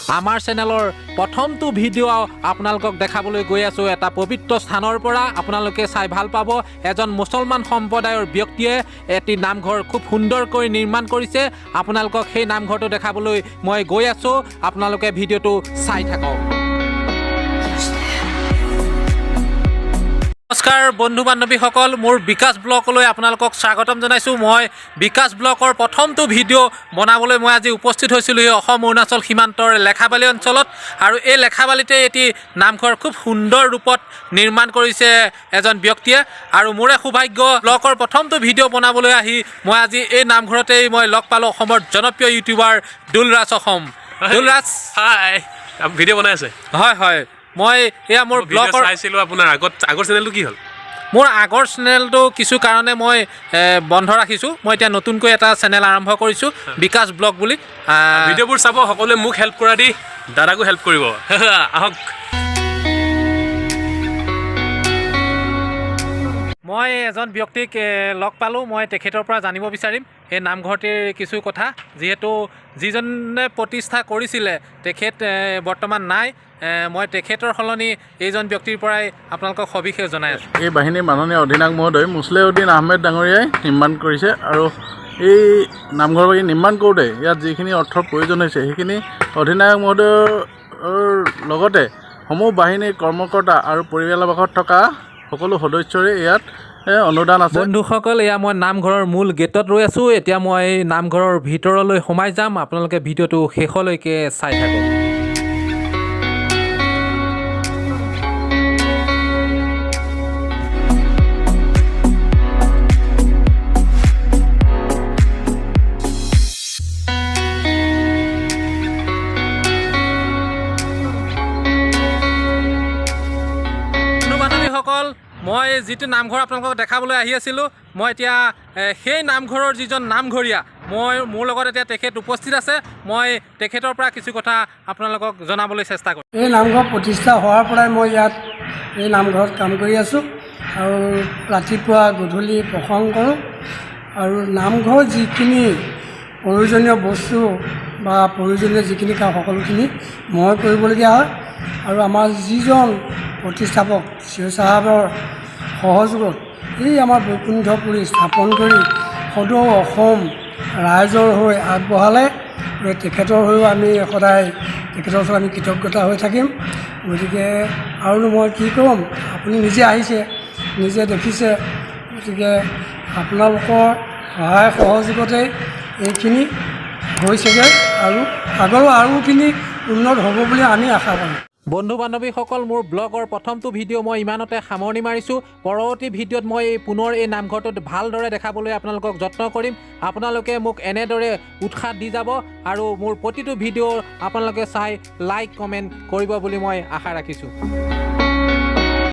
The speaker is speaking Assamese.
আমাৰ চেনেলৰ প্ৰথমটো ভিডিঅ' আপোনালোকক দেখাবলৈ গৈ আছোঁ এটা পবিত্ৰ স্থানৰ পৰা। আপোনালোকে চাই ভাল পাব। এজন মুছলমান সম্প্ৰদায়ৰ ব্যক্তিয়ে এটি নামঘৰ খুব সুন্দৰকৈ নিৰ্মাণ কৰিছে। আপোনালোকক সেই নামঘৰটো দেখাবলৈ মই গৈ আছোঁ। আপোনালোকে ভিডিঅ'টো চাই থাকক। নমস্কাৰ বন্ধু বান্ধৱীসকল, মোৰ বিকাশ ব্লগলৈ আপোনালোকক স্বাগতম জনাইছোঁ। মই বিকাশ ব্লগৰ প্ৰথমটো ভিডিঅ' বনাবলৈ মই আজি উপস্থিত হৈছিলোঁ এই অসম অৰুণাচল সীমান্তৰ লেখাবালি অঞ্চলত। আৰু এই লেখাবালিতে এটি নামঘৰ খুব সুন্দৰ ৰূপত নিৰ্মাণ কৰিছে এজন ব্যক্তিয়ে। আৰু মোৰে সৌভাগ্য ব্লগৰ প্ৰথমটো ভিডিঅ' বনাবলৈ আহি মই আজি এই নামঘৰতেই মই লগ পালোঁ অসমৰ জনপ্ৰিয় ইউটিউবাৰ দুলৰাজ অসম। দুলৰাজ, হাই, ভিডিঅ' বনাই আছে? হয় হয়, মই এয়া মোৰ ব্লগৰ চাইছিলোঁ। আপোনাৰ আগৰ চেনেলটো কি হ'ল? মোৰ আগৰ চেনেলটো কিছু কাৰণে মই বন্ধ ৰাখিছোঁ। মই এতিয়া নতুনকৈ এটা চেনেল আৰম্ভ কৰিছোঁ, বিকাশ ব্লগ বুলি। ভিডিঅ'বোৰ চাব, সকলোৱে মোক হেল্প কৰা দি দাদাকো হেল্প কৰিব। আহক। মই এজন ব্যক্তিক লগ পালোঁ। মই তেখেতৰ পৰা জানিব বিচাৰিম এই নামঘৰটিৰ কিছু কথা। যিহেতু যিজনে প্ৰতিষ্ঠা কৰিছিলে তেখেত বৰ্তমান নাই, মই তেখেতৰ সলনি এইজন ব্যক্তিৰ পৰাই আপোনালোকক সবিশেষ জনাই আছোঁ। এই বাহিনীৰ মাননীয় অধিনায়ক মহোদয় মুছলিউদ্দিন আহমেদ ডাঙৰীয়াই নিৰ্মাণ কৰিছে। আৰু এই নামঘৰ বাগী নিৰ্মাণ কৰোঁতে ইয়াত যিখিনি অৰ্থৰ প্ৰয়োজন হৈছে সেইখিনি অধিনায়ক মহোদয়ৰ লগতে সমূহ বাহিনীৰ কৰ্মকৰ্তা আৰু পৰিয়ালবাসত থকা সকলো সদস্যৰে ইয়াত অনুদান আছে। বন্ধুসকল, এয়া মই নামঘৰৰ মূল গেটত ৰৈ আছোঁ। এতিয়া মই নামঘৰৰ ভিতৰলৈ সোমাই যাম। আপোনালোকে ভিডিঅ'টো শেষলৈকে চাই থাকক। মই যিটো নামঘৰ আপোনালোকক দেখাবলৈ আহি আছিলোঁ, মই এতিয়া সেই নামঘৰৰ যিজন নামঘৰীয়া, মোৰ লগত এতিয়া তেখেত উপস্থিত আছে। মই তেখেতৰ পৰা কিছু কথা আপোনালোকক জনাবলৈ চেষ্টা কৰিম। এই নামঘৰ প্ৰতিষ্ঠা হোৱাৰ পৰাই মই ইয়াত এই নামঘৰত কাম কৰি আছোঁ আৰু ৰাতিপুৱা গধূলি প্ৰসংগ কৰোঁ। আৰু নামঘৰ যিখিনি প্ৰয়োজনীয় বস্তু বা প্ৰয়োজনীয় যিখিনি কাম সকলোখিনি মই কৰিবলগীয়া হয়। আৰু আমাৰ যিজন প্ৰতিষ্ঠাপক চিঅ' চাহাবৰ সহযোগত এই আমাৰ বৈকুণ্ঠপুৰী স্থাপন কৰি সদৌ অসম ৰাইজৰ হৈ আগবঢ়ালে। তেখেতৰ হৈও আমি সদায় তেখেতৰ ওচৰত আমি কৃতজ্ঞতা হৈ থাকিম। গতিকে আৰুনো মই কি ক'ম, আপুনি নিজে আহিছে, নিজে দেখিছে। গতিকে আপোনালোকৰ সহায় সহযোগতে এইখিনি হৈছেগৈ আৰু আগৰো আৰুখিনি উন্নত হ'ব বুলি আমি আশা কৰোঁ। বন্ধু বান্ধৱীসকল, মোৰ ব্লগৰ প্ৰথমটো ভিডিঅ' মই ইমানতে সামৰণি মাৰিছোঁ। পৰৱৰ্তী ভিডিঅ'ত মই পুনৰ এই নামঘৰটোত ভালদৰে দেখাবলৈ আপোনালোকক যত্ন কৰিম। আপোনালোকে মোক এনেদৰে উৎসাহ দি যাব আৰু মোৰ প্ৰতিটো ভিডিঅ' আপোনালোকে চাই লাইক কমেণ্ট কৰিব বুলি মই আশা ৰাখিছোঁ।